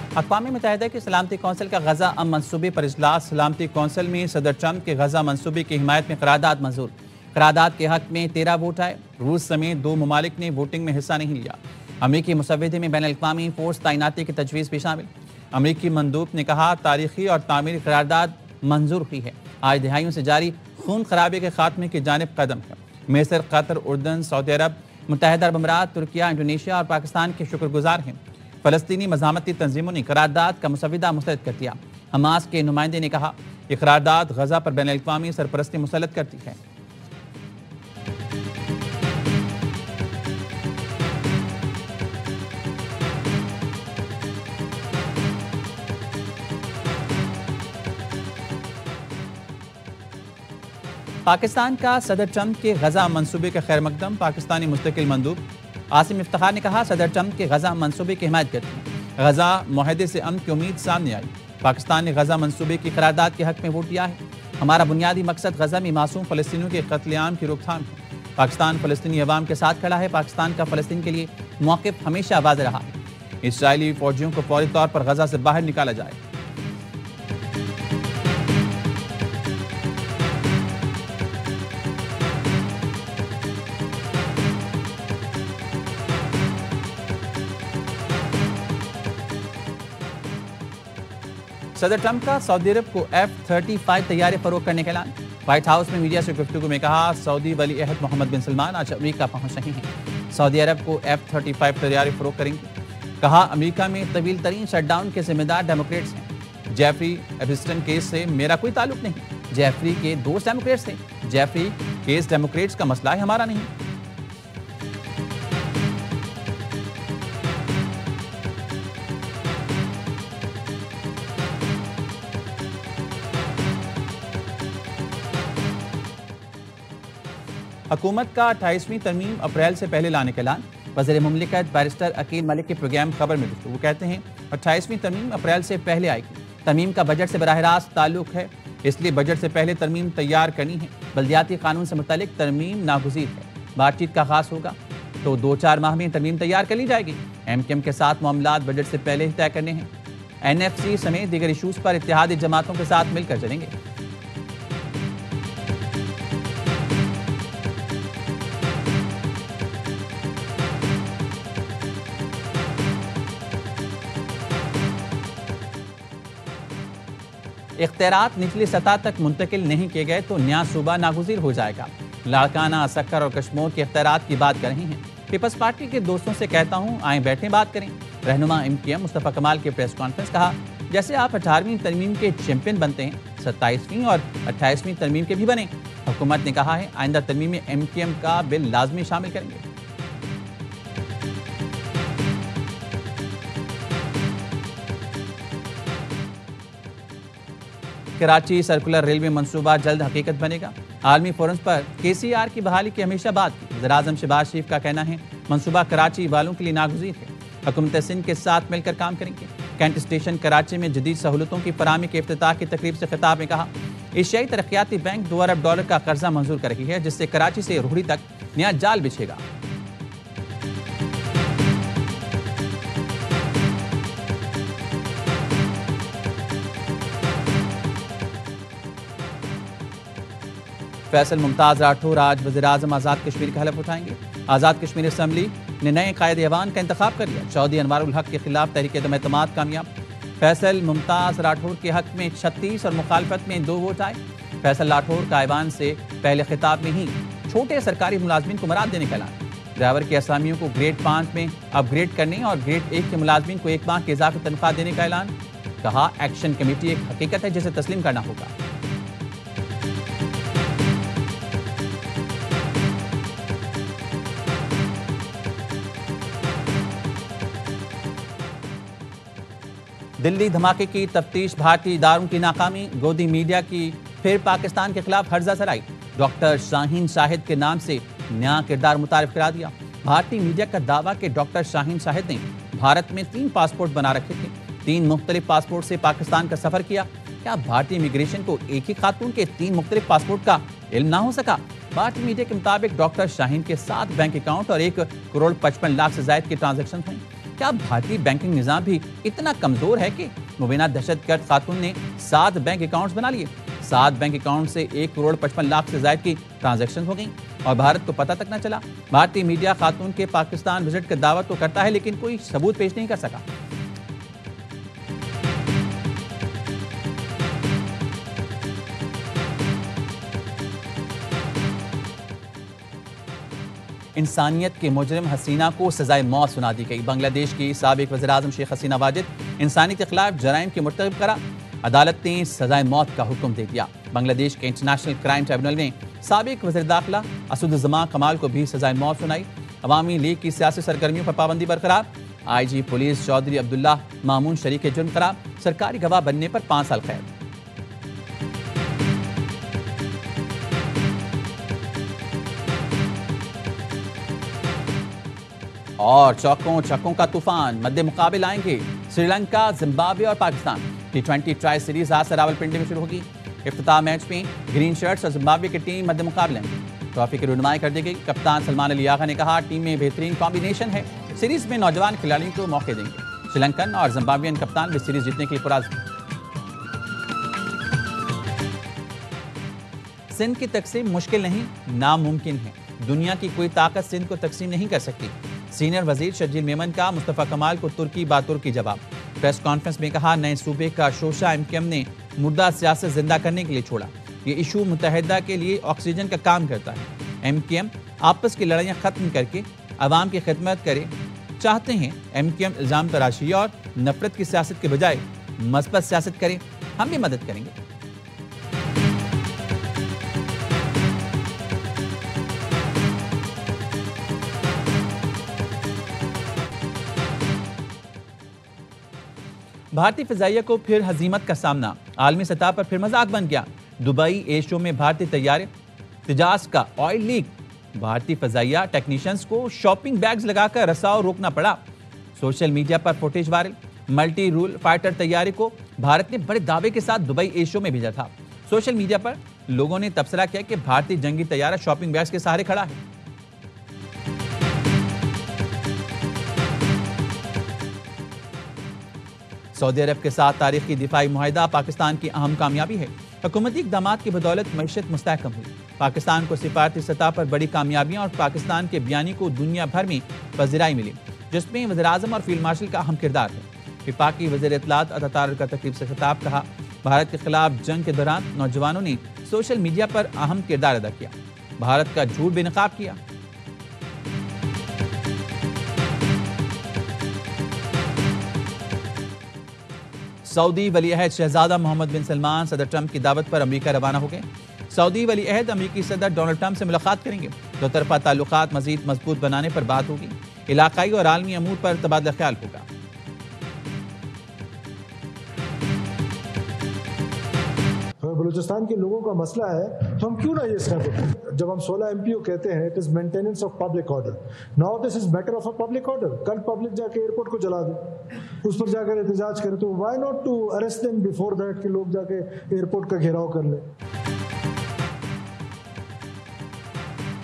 अक़वाम मुत्तहिदा की सलामती कौंसिल का गजा अमन मंसूबे पर इजलास। सलामती कौंसिल में सदर ट्रंप के गजा मंसूबे की हिमायत में करारदाद मंजूर। करारदाद के हक में 13 वोट आए। रूस समेत 2 ममालिक ने वोटिंग में हिस्सा नहीं लिया। अमरीकी मुसव्विदे में बैनुल-अक़वामी फोर्स तैनाती की तजवीज़ भी शामिल। अमरीकी मंदूब ने कहा तारीखी और तामीरी करारदाद मंजूर हुई है। आज दहाइयों से जारी खून खराबे के खात्मे की जानिब कदम है। मिस्र, कतर, उर्दन, सऊदी अरब, मुत्तहिदा अरब अमीरात, तुर्किया, इंडोनेशिया और पाकिस्तान के शुक्रगुजार हैं। फ़लस्तीनी मज़ामती तंजीमों ने करारदाद का मुसविदा मुस्तरद कर दिया। हमास के नुमाइंदे ने कहा कि करारदाद गजा पर बैनुल-अक़वामी सरपरस्ती मुसल्लत करती है। पाकिस्तान का सदर ट्रंप के गजा मंसूबे का खैर मकदम। पाकिस्तानी मुस्तकिल मंदूब आसिम इफ्तिखार ने कहा सदर ट्रंप के गजा मंसूबे की हिमायत करती है। गजा मुआहदे से अमन की उम्मीद सामने आई। पाकिस्तान ने गजा मंसूबे की करारदाद के हक में वोट दिया है। हमारा बुनियादी मकसद गजा में मासूम फ़लस्तीनियों के कत्लेआम की रोकथाम है। पाकिस्तान फ़लस्तीनी अवाम के साथ खड़ा है। पाकिस्तान का फ़लस्तीन के लिए मौक़िफ़ हमेशा वाज़ेह रहा है। इस्राएली फ़ौजियों को फौरी तौर पर गजा से बाहर निकाला जाए। सदर ट्रंप का सऊदी अरब को F-35 तैयारी फरोख्त करने का ऐलान। व्हाइट हाउस में मीडिया से गुफ्तगू में कहा सऊदी वली अहद मोहम्मद बिन सलमान आज अमेरिका पहुंच रहे हैं। सऊदी अरब को F-35 तैयारी फरोख्त करेंगे। कहा अमेरिका में तवील तरीन शटडाउन के जिम्मेदार डेमोक्रेट्स हैं। जेफरी एपिस्टन केस से मेरा कोई ताल्लुक नहीं। जेफरी के दोस्त डेमोक्रेट्स थे। जेफरी केस डेमोक्रेट्स का मसला है, हमारा नहीं। हुकूमत का 28वीं तरमीम अप्रैल से पहले लाने का ऐलान। वज़ीर मुमलिकत बैरिस्टर अकील मलिक के प्रोग्राम खबर में वो कहते हैं 28वीं तरमीम अप्रैल से पहले आएगी। तरमीम का बजट से बराह रास्त ताल्लुक है, इसलिए बजट से पहले तरमीम तैयार करनी है। बल्दियाती कानून से मुतालिक तरमीम नागुज़ीर है। बातचीत का आगाज़ होगा तो 2-4 माह में तरमीम तैयार कर ली जाएगी। MKM के साथ मामलात बजट से पहले ही तय करने हैं। NFC समेत दीगर इशूज़ पर इत्तेहादी जमातों के साथ मिलकर चलेंगे। इख्तियारात निचली सतह तक मुंतकिल नहीं किए गए तो नया सूबा नागुज़ीर हो जाएगा। लाड़काना, सक्कर और कश्मीर के इख्तियारात की बात कर रही हैं। पीपल्स पार्टी के दोस्तों से कहता हूँ आए बैठे बात करें। रहनुमा MKM मुस्तफ़ा कमाल के प्रेस कॉन्फ्रेंस कहा जैसे आप 18वीं तरमीम के चैंपियन बनते हैं 27वीं और 28वीं तरमीम के भी बने। हुकूमत ने कहा है आइंदा तरमीम में MKM का बिल लाजमी शामिल करेंगे। कराची सर्कुलर रेलवे मंसूबा जल्द हकीकत बनेगा। आलमी फोरम्स पर KCR की बहाली की हमेशा बात की। वज़ीर-ए-आज़म शहबाज शरीफ का कहना है मंसूबा कराची वालों के लिए नागुज़ीर है। हुकूमत सिंध के साथ मिलकर काम करेंगे। कैंट स्टेशन कराची में जदीद सहूलतों की फराहमी के इफ्तिताह की तकरीब से खिताब में कहा एशियाई तरक्याती बैंक $2 अरब का कर्जा मंजूर कर रही है, जिससे कराची से रोहड़ी तक नया जाल बिछेगा। फैसल मुमताज़ राठौर आज वज़ीर-ए-आज़म आज़ाद कश्मीर का हलफ उठाएंगे। आज़ाद कश्मीर असम्बली ने नए कायदे ऐवान का इंतखाब कर लिया। चौधरी अनवारुल हक के खिलाफ तहरीक एतमाद कामयाब। फैसल मुमताज़ राठौर के हक में 36 और मुखालफत में 2 वोट आए। फैसल राठौर का ऐवान से पहले खिताब में ही छोटे सरकारी मुलाजमीन को मराद देने का ऐलान। ड्राइवर की असामियों को ग्रेड 5 में अपग्रेड करने और ग्रेड 1 के मुलाजमीन को 1 माह की इजाफी तनख्वाह देने का ऐलान। कहा एक्शन कमेटी एक हकीकत है जिसे तस्लीम करना होगा। दिल्ली धमाके की तफ्तीश, भारतीय इदारों की नाकामी, गोदी मीडिया की फिर पाकिस्तान के खिलाफ हर्जा सराई। डॉक्टर शाहीन शाहिद के नाम से नया किरदार मुतारिफ करा दिया। भारतीय मीडिया का दावा कि डॉक्टर शाहीन शाहिद ने भारत में 3 पासपोर्ट बना रखे थे। 3 मुख्तलिफ पासपोर्ट से पाकिस्तान का सफर किया। क्या भारतीय इमिग्रेशन को एक ही खातून के 3 मुख्तलिफ पासपोर्ट का इल्म ना हो सका? भारतीय मीडिया के मुताबिक डॉक्टर शाहीन के 7 बैंक अकाउंट और 1 करोड़ 55 लाख से ज्यादा के ट्रांजैक्शन हुए। क्या भारतीय बैंकिंग निजाम भी इतना कमजोर है कि मुबीना दहशतगर्द खातून ने 7 बैंक अकाउंट्स बना लिए? 7 बैंक अकाउंट से 1 करोड़ 55 लाख से ज्यादा की ट्रांजैक्शन हो गई और भारत को पता तक न चला। भारतीय मीडिया खातून के पाकिस्तान विजिट का दावा तो करता है लेकिन कोई सबूत पेश नहीं कर सका। इंसानियत के मुजरिम हसीना को सजाए मौत सुना दी गई। बांग्लादेश की साबिक वज़ीर-ए-आज़म शेख हसीना वाजिद इंसानियत के खिलाफ जराइम के मुर्तकब करा। अदालत ने सजाए मौत का हुक्म दे दिया। बांग्लादेश के इंटरनेशनल क्राइम ट्रिब्यूनल ने साबिक वज़ीर दाखिला असदुज़्ज़मा कमाल को भी सजाए मौत सुनाई। अवामी लीग की सियासी सरगर्मियों पर पाबंदी बरकरार। IG पुलिस चौधरी अब्दुल्ला मामून शरीक के जुर्म करार। सरकारी गवाह बनने पर 5 साल कैद। और चौकों छक्कों का तूफान मध्य मुकाबले आएंगे श्रीलंका, जिम्बाब्वे और पाकिस्तान। T20 ट्राई सीरीज आज से रावलपिंडी में शुरू होगी। इफ्तिताह मैच में ग्रीन शर्ट्स और जिम्बाब्वे की टीम मध्य मुकाबले में ट्रॉफी की रुनमाई कर दी गई। कप्तान सलमान अली आगा ने कहा, टीम में बेहतरीन कॉम्बिनेशन है, सीरीज में नौजवान खिलाड़ियों को मौके देंगे। श्रीलंकन और जिम्बाब्वियन कप्तान भी सीरीज जीतने के लिए पुराज़। सिंध की तकसीम मुश्किल नहीं, नामुमकिन है। दुनिया की कोई ताकत सिंध को तकसीम नहीं कर सकती। सीनियर वजीर शर्जील मेमन का मुस्तफा कमाल को तुर्की बातुर्की जवाब। प्रेस कॉन्फ्रेंस में कहा, नए सूबे का शोशा MKM ने मुर्दा सियासत जिंदा करने के लिए छोड़ा। ये इशू मुत्तहिदा के लिए ऑक्सीजन का काम करता है। MKM आपस की लड़ाइयाँ खत्म करके अवाम की खिदमत करे चाहते हैं। MKM इल्जाम तराशी और नफरत की सियासत के बजाय मस्बत सियासत करे। हम भी मदद करेंगे। भारतीय फिजाइया को फिर हजीमत का सामना। आलमी सतह पर फिर मजाक बन गया। दुबई एयर शो में भारतीय तैयारे तिजाज का ऑयल लीक। भारतीय फिजाइया टेक्नीशियंस को शॉपिंग बैग्स लगाकर रसाव रोकना पड़ा। सोशल मीडिया पर footage viral. Multi rule fighter तैयारे को भारत ने बड़े दावे के साथ दुबई एयर शो में भेजा था। सोशल मीडिया पर लोगों ने तबसरा किया कि भारतीय जंगी तैयारा शॉपिंग बैग्स के सहारे खड़ा है। सऊदी अरब के साथ तारीखी दिफाई मुआहिदा पाकिस्तान की अहम कामयाबी है। हुकूमती इक़दाम की बदौलत मईशत मुस्तहकम हुई। पाकिस्तान को सिफारती सतह पर बड़ी कामयाबियां और पाकिस्तान के बयानी को दुनिया भर में पज़िराई मिली, जिसमें वज़ीर-ए-आज़म और फील्ड मार्शल का अहम किरदार है। वफाकी वज़ीर इत्तलात अता का तकरीब से खिताब। कहा, भारत के खिलाफ जंग के दौरान नौजवानों ने सोशल मीडिया पर अहम किरदार अदा किया, भारत का झूठ बेनकाब किया। सऊदी वली अहद शहजादा मोहम्मद बिन सलमान सदर ट्रंप की दावत पर अमेरिका रवाना हो गए। सऊदी वली अहद अमेरिकी सदर डोनाल्ड ट्रंप से मुलाकात करेंगे। दो तरफा ताल्लुकात मजीद मजबूत बनाने पर बात होगी। इलाकाई और आलमी अमूर पर तबादला ख्याल होगा। बलूचिस्तान के लोगों का मसला है तो हम क्यों ना ये स्टेप उठाएं। जब हम 16 MPO कहते हैं it is maintenance of public order, now this is matter of a public order. कल पब्लिक जाके एयरपोर्ट को जला दे, उस पर जाकर एहतजाज करे, तो why not to arrest them before that कि लोग जाके एयरपोर्ट का घेराव कर ले।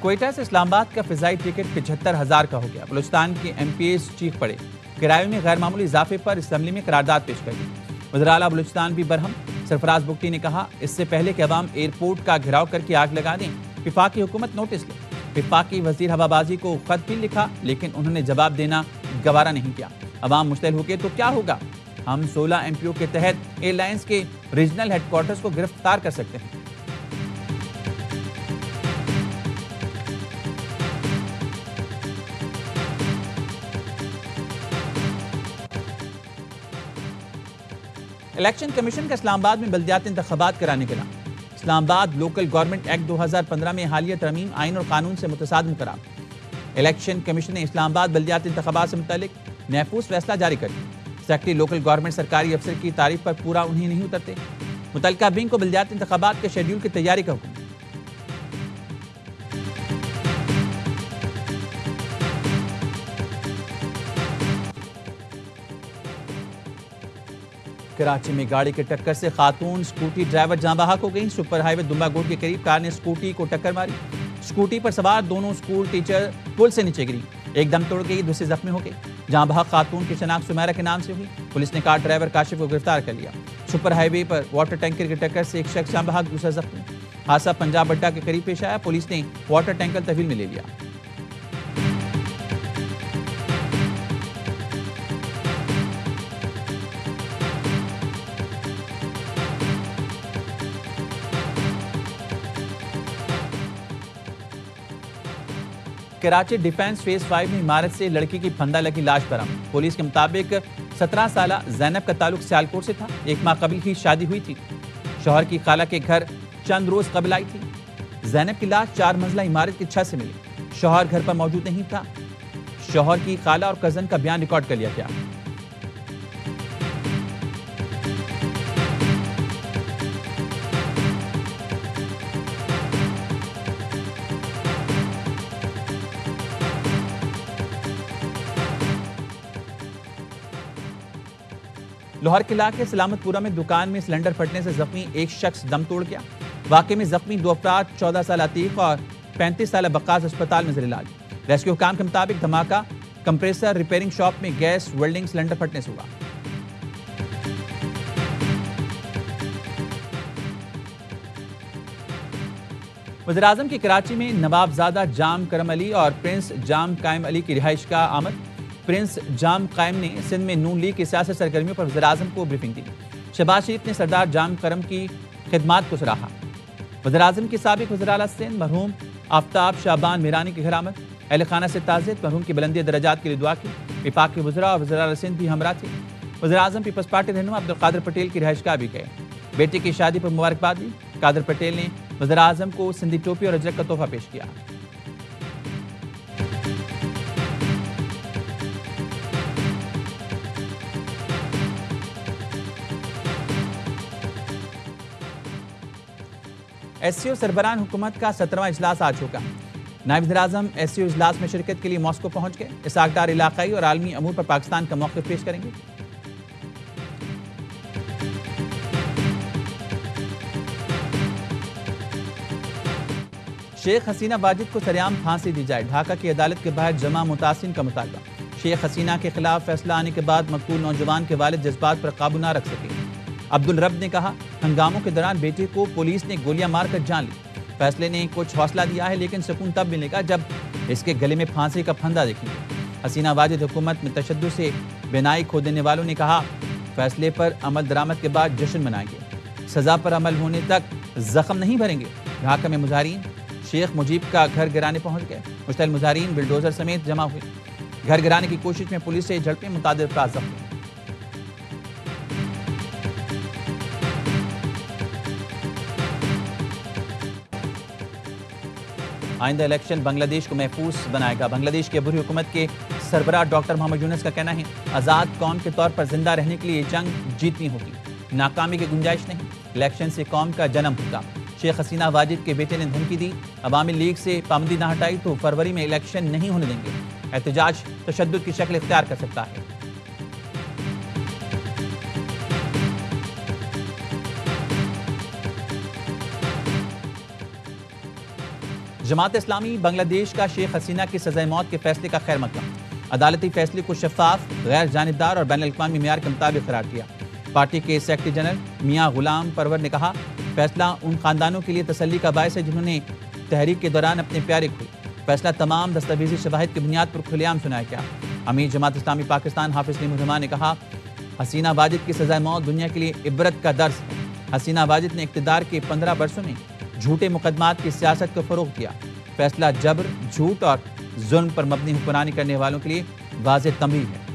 क्वेटा से इस्लामाबाद का फिजाई टिकट 75,000 का हो गया। बलूचिस्तान के MPs चीख पड़े। किराए में गैर मामूली इजाफे पर असम्बली में करारदाद पेश कर दी। वज़ीर आला बलूचिस्तान भी बरहम। सरफराज बुगटी ने कहा, इससे पहले कि अवाम एयरपोर्ट का घेराव करके आग लगा दें, वफाकी हुकूमत नोटिस ले। वफाकी वजीर हवाबाजी को खत भी लिखा, लेकिन उन्होंने जवाब देना गवारा नहीं किया। अवाम मुश्तिल हो गए तो क्या होगा? हम 16 MPO के तहत एयरलाइंस के रीजनल हेडक्वार्टर्स को गिरफ्तार कर सकते हैं। इलेक्शन कमीशन का इस्लामाबाद में बल्दियाती इंतखाबात कराने के नाम। इस्लामाबाद लोकल गवर्नमेंट एक्ट 2015 में हालिया तरमीम आइन और कानून से मुतसादिम करार। इलेक्शन कमीशन ने इस्लामाबाद बल्दियाती इंतखाबात से मुतालिक महफूज फैसला जारी कर दिया। सेक्रेटरी लोकल गवर्नमेंट सरकारी अफसर की तारीफ पर पूरा उन्हें नहीं उतरते। मुतल्लिका विंग को बल्दियाती इंतखाबात के शेड्यूल की तैयारी का हुक्म। कराची में गाड़ी की टक्कर से खातून स्कूटी ड्राइवर जाँ बहक हो गई। सुपर हाईवे दुम्बागोट के करीब कार ने स्कूटी को टक्कर मारी। स्कूटी पर सवार दोनों स्कूल टीचर पुल से नीचे गिरी। एक दम तोड़ गई, दूसरी जख्मी हो गई। जहां बहक खातून की शनाख्त सुमेरा के नाम से हुई। पुलिस ने कार ड्राइवर काशिफ को गिरफ्तार कर लिया। सुपर हाईवे पर वाटर टैंकर की टक्कर से एक शख्स जहां बहक, दूसरा जख्मी। हादसा पंजाब अड्डा के करीब पेश आया। पुलिस ने वाटर टैंकर तहवील में ले लिया। कराची डिफेंस फेज 5 में इमारत से लड़की की फंदा लगी लाश बरामद। पुलिस के मुताबिक 17 साल जैनब का ताल्लुक सियालकोट से था। एक माह कबल ही शादी हुई थी। शौहर की खाला के घर चंद रोज कबल आई थी। जैनब की लाश 4 मंजिला इमारत की छत से मिली। शौहर घर पर मौजूद नहीं था। शौहर की खाला और कजन का बयान रिकॉर्ड कर लिया गया। लाहौर किला के सलामतपुरा में दुकान में सिलेंडर फटने से जख्मी एक शख्स दम तोड़ गया। वाकये में जख्मी 2 अफराद 14 साल अतीक और 35 साल बक्कास अस्पताल में इलाज। रेस्क्यू हुकाम के मुताबिक धमाका कंप्रेसर रिपेयरिंग शॉप में गैस वेल्डिंग सिलेंडर फटने से हुआ। वज़ीर-ए-आज़म की कराची में नवाबजादा जाम करम अली और प्रिंस जाम कायम अली की रिहाइश का आमद। प्रिंस जाम कायम ने सिंध में नून लीग की सियासी सरगर्मियों पर वज़ीर-ए-आज़म को ब्रीफिंग दी। शहबाज शरीफ ने सरदार जाम करम की खिदमात को सराहा। वज़ीर-ए-आज़म के साबिक वज़ीर आला सिंध मरहूम आफ्ताब शाबान मीरानी के घर आमद। अहल खाना से ताज़ियत, मरहूम की बुलंदी दर्जात के लिए दुआ की। विफाक के वज़ीरा और वज़ीर आला सिंध भी हमरा थे। वज़ीर-ए-आज़म पीपल्स पार्टी रहनुमा अब्दुल कादिर पटेल की रिहाइशगाह भी गए। बेटे की शादी पर मुबारकबाद दी। कादिर पटेल ने वज़ीर-ए-आज़म को सिंधी टोपी और अजरक का तोहफा पेश किया। एससीओ सरबरान हुकूमत का 17वां इजलास आज होगा। नायब वज़ीर-ए-आज़म एससीओ इजलास में शिरकत के लिए मॉस्को पहुंच गए। इसहाक डार इलाकाई और आलमी अमूर पर पाकिस्तान का मौक़िफ़ पेश करेंगे। शेख हसीना वाजिद को सरेआम फांसी दी जाए। ढाका की अदालत के बाहर जमा मुतासिन का मुतालबा। शेख हसीना के खिलाफ फैसला आने के बाद मकतूल नौजवान के वालिद जज्बात पर काबू ना रख सके। अब्दुल रब ने कहा, हंगामों के दौरान बेटे को पुलिस ने गोलियां मारकर जान ली। फैसले ने कुछ हौसला दिया है, लेकिन सुकून तब मिलेगा जब इसके गले में फांसी का फंदा देखेंगे। हसीना वाजिद हुकूमत में तशद्दुद से बेनाई खो देने वालों ने कहा, फैसले पर अमल दरामद के बाद जश्न मनाएंगे। सजा पर अमल होने तक जख्म नहीं भरेंगे। ढाका में मुजाहिरीन शेख मुजीब का घर गिराने पहुंच गए। मुश्तल मुजाहिरीन बिल्डोजर समेत जमा हुए। घर गिराने की कोशिश में पुलिस से झड़पें, मुतादिर अफराद जख्मी। आइंदा इलेक्शन बांग्लादेश को महफूज बनाएगा। बांग्लादेश की अबूरी हुकूमत के सरबराह डॉक्टर मोहम्मद यूनुस का कहना है, आज़ाद कौम के तौर पर जिंदा रहने के लिए जंग जीतनी होगी, नाकामी की गुंजाइश नहीं। इलेक्शन से कौम का जन्म होगा। शेख हसीना वाजिद के बेटे ने धमकी दी, अवामी लीग से पाबंदी ना हटाई तो फरवरी में इलेक्शन नहीं होने देंगे। एहतजाज तशद्दुद की शक्ल इख्तियार कर सकता है। जमात इस्लामी बांग्लादेश का शेख हसीना की सजाए मौत के फैसले का खैर मकदम। अदालती फैसले को शफाफ, गैर जानिबदार और बैनुल-अक़वामी मेयार के मुताबिक करार किया। पार्टी के सेक्रेटरी जनरल मियां गुलाम परवर ने कहा, फैसला उन खानदानों के लिए तसल्ली का बायस है जिन्होंने तहरीक के दौरान अपने प्यारे खोए। फैसला तमाम दस्तावेजी शवाहिद की बुनियाद पर खुलेआम सुनाया गया। अमीर जमात इस्लामी पाकिस्तान हाफिज नईमुर रहमान ने कहा, हसीना वाजिद की सजाए मौत दुनिया के लिए इबरत का दर्स है। हसीना वाजिद ने इक़्तिदार के 15 बरसों में झूठे मुकदमात की सियासत को फ़रोग़ दिया। फैसला जबर, झूठ और जुल्म पर मबनी हुक्मरानी करने वालों के लिए वाज़ेह तंबीह है।